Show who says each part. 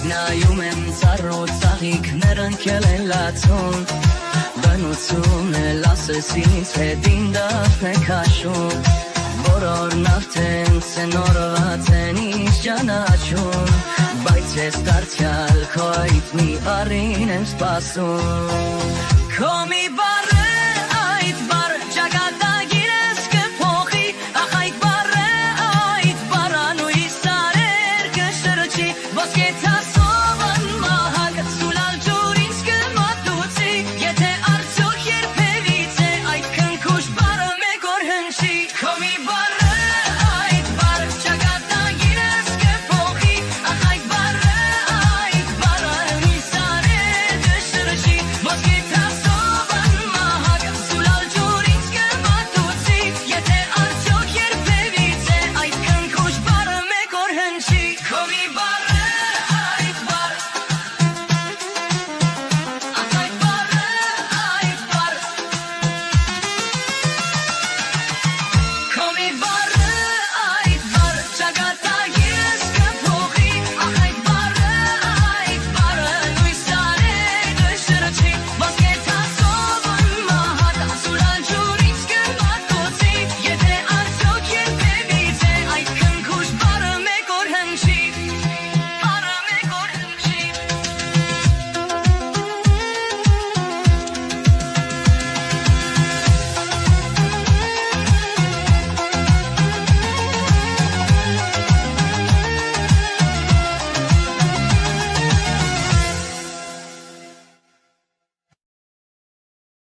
Speaker 1: Նայում եմ ծառոտ ծաղիկներ ընկել են լացում Բնություն էլ ասես ինձ հետին դափն է քաշում Բոլորն արդեն սենորված են ինձ ճանաչում Բայց ես դարձյալ քո այդ մի առին եմ սպասում Քո մի